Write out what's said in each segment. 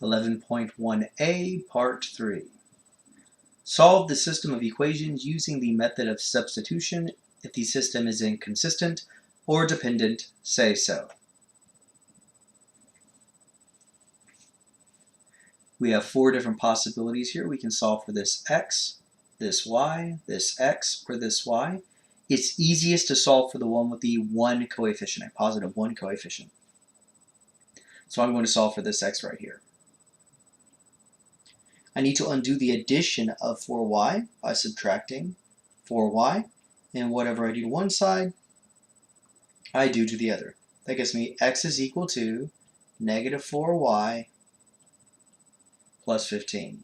11.1a, Part 3. Solve the system of equations using the method of substitution. If the system is inconsistent or dependent, say so. We have four different possibilities here. We can solve for this x, this y, this x, or this y. It's easiest to solve for the one with the 1 coefficient, a positive 1 coefficient. So I'm going to solve for this x right here. I need to undo the addition of 4y by subtracting 4y, and whatever I do to one side, I do to the other. That gives me x is equal to negative 4y plus 15.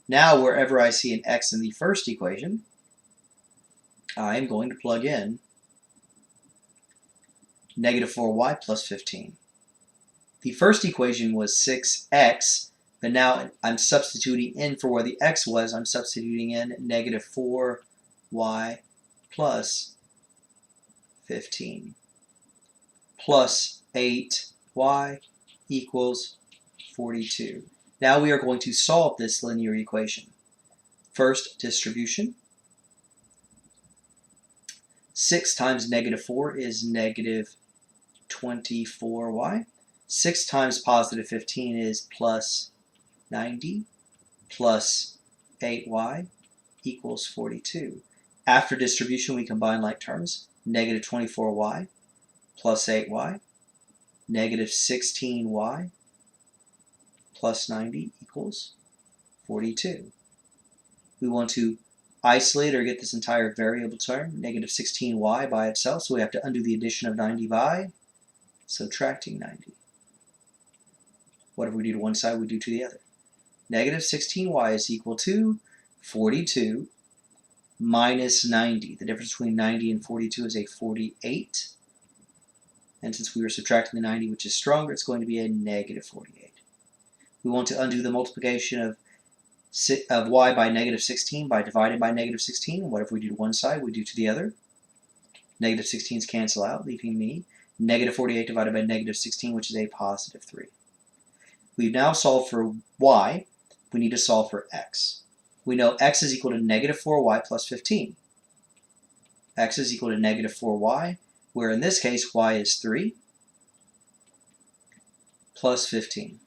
Now, wherever I see an x in the first equation, I'm going to plug in negative 4y plus 15. The first equation was 6x, but now I'm substituting in for where the x was. I'm substituting in negative 4y plus 15 plus 8y equals 42. Now we are going to solve this linear equation. First, distribution. 6 times negative 4 is negative 24y. 6 times positive 15 is plus 90 plus 8y equals 42. After distribution, we combine like terms. Negative 24y plus 8y, negative 16y plus 90 equals 42. We want to isolate or get this entire variable term, negative 16y by itself, so we have to undo the addition of 90 by subtracting 90. Whatever we do to one side, we do to the other. Negative 16y is equal to 42 minus 90. The difference between 90 and 42 is a 48. And since we were subtracting the 90, which is stronger, it's going to be a negative 48. We want to undo the multiplication of y by negative 16 by dividing by negative 16. Whatever we do to one side, we do to the other. Negative 16s cancel out, leaving me negative 48 divided by negative 16, which is a positive 3. We've now solved for y. We need to solve for x. We know x is equal to negative 4y plus 15. X is equal to negative 4y, where in this case y is 3 plus 15.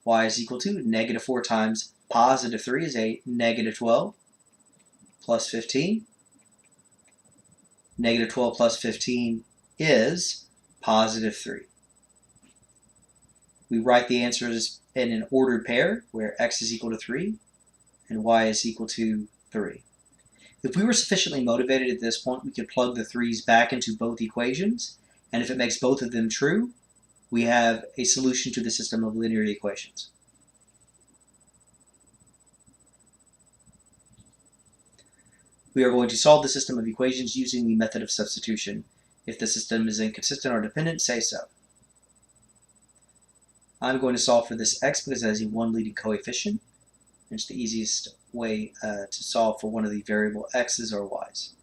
Y is equal to negative 4 times positive 3 is a negative 12 plus 15. Negative 12 plus 15 is positive 3. We write the answers in an ordered pair where x is equal to 3 and y is equal to 3. If we were sufficiently motivated at this point, we could plug the 3's back into both equations, and if it makes both of them true, we have a solution to the system of linear equations. We are going to solve the system of equations using the method of substitution. If the system is inconsistent or dependent, say so. I'm going to solve for this x because it has a 1 leading coefficient. It's the easiest way to solve for one of the variable x's or y's.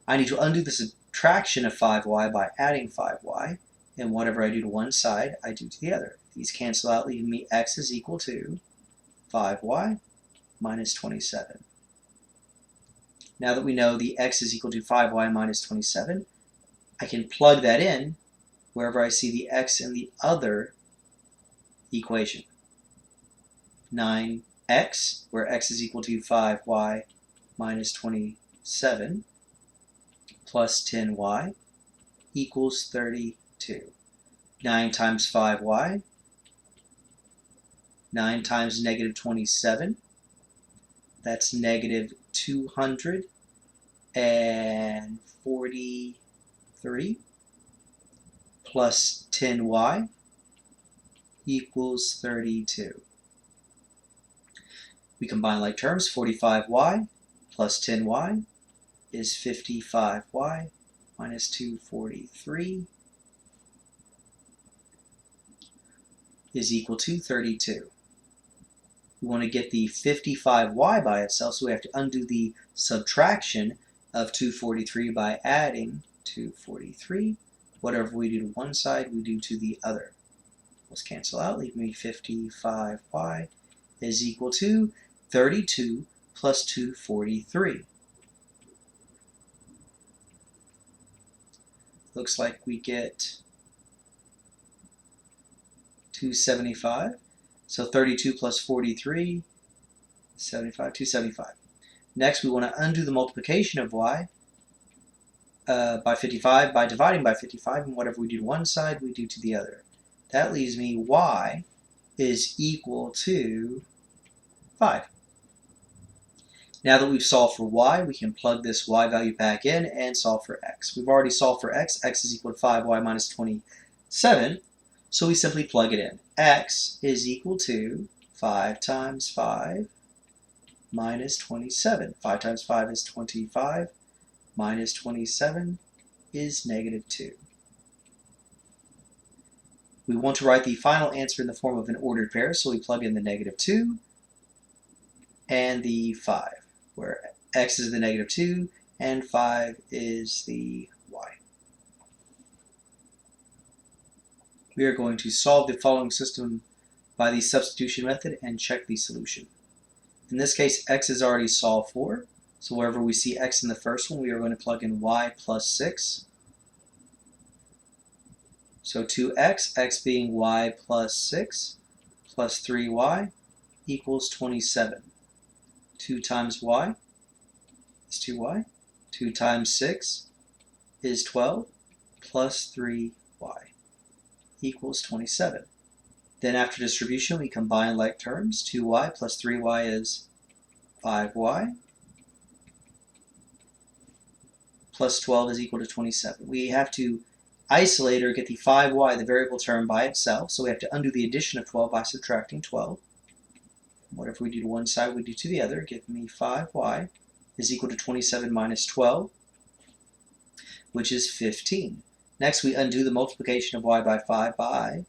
I need to undo the subtraction of 5y by adding 5y, and whatever I do to one side, I do to the other. These cancel out, leaving me x is equal to 5y minus 27. Now that we know the x is equal to 5y minus 27, I can plug that in wherever I see the x in the other equation. 9x, where x is equal to 5y minus 27, plus 10y equals 32. 9 times 5y, 9 times negative 27, that's negative 243, plus 10y equals 32. We combine like terms. 45y plus 10y is 55y minus 243 is equal to 32. We want to get the 55y by itself, so we have to undo the subtraction of 243 by adding 243. Whatever we do to one side, we do to the other. Let's cancel out, leave me 55y is equal to 32 plus 243. Looks like we get 275. So 32 plus 43, 75, 275. Next, we want to undo the multiplication of y by 55 by dividing by 55, and whatever we do to one side, we do to the other. That leaves me y is equal to 5. Now that we've solved for y, we can plug this y value back in and solve for x. We've already solved for x. X is equal to 5y minus 27. So we simply plug it in. X is equal to 5 times 5 minus 27. 5 times 5 is 25. Minus 27 is negative 2. We want to write the final answer in the form of an ordered pair, so we plug in the negative 2 and the 5, where x is the negative 2 and 5 is the y. We are going to solve the following system by the substitution method and check the solution. In this case, x is already solved for, so wherever we see x in the first one, we are going to plug in y plus 6. So 2x, x being y plus 6, plus 3y equals 27. 2 times y is 2y. 2 times 6 is 12, plus 3y equals 27. Then after distribution, we combine like terms. 2y plus 3y is 5y. Plus 12 is equal to 27. We have to isolate or get the 5y, the variable term, by itself. So we have to undo the addition of 12 by subtracting 12. Whatever we do to one side, we do to the other. Give me 5y is equal to 27 minus 12, which is 15. Next, we undo the multiplication of y by 5 by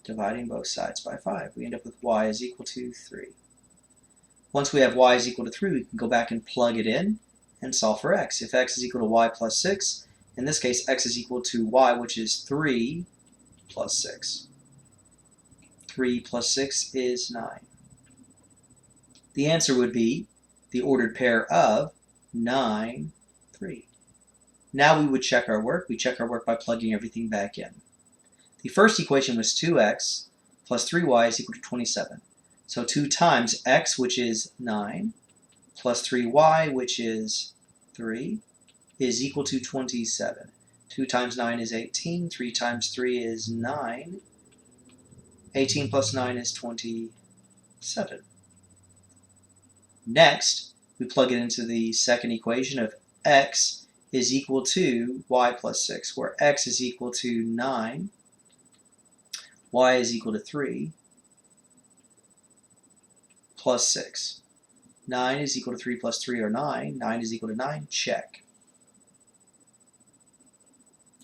dividing both sides by 5. We end up with y is equal to 3. Once we have y is equal to 3, we can go back and plug it in and solve for x. If x is equal to y plus 6, in this case, x is equal to y, which is 3 plus 6. 3 plus 6 is 9. The answer would be the ordered pair of 9, 3. Now we would check our work. We check our work by plugging everything back in. The first equation was 2x plus 3y is equal to 27. So 2 times x, which is 9, plus 3y, which is 3, is equal to 27. 2 times 9 is 18. 3 times 3 is 9. 18 plus 9 is 27. Next, we plug it into the second equation of x is equal to y plus 6, where x is equal to 9, y is equal to 3, plus 6. 9 is equal to 3 plus 3, or 9. 9 is equal to 9. Check.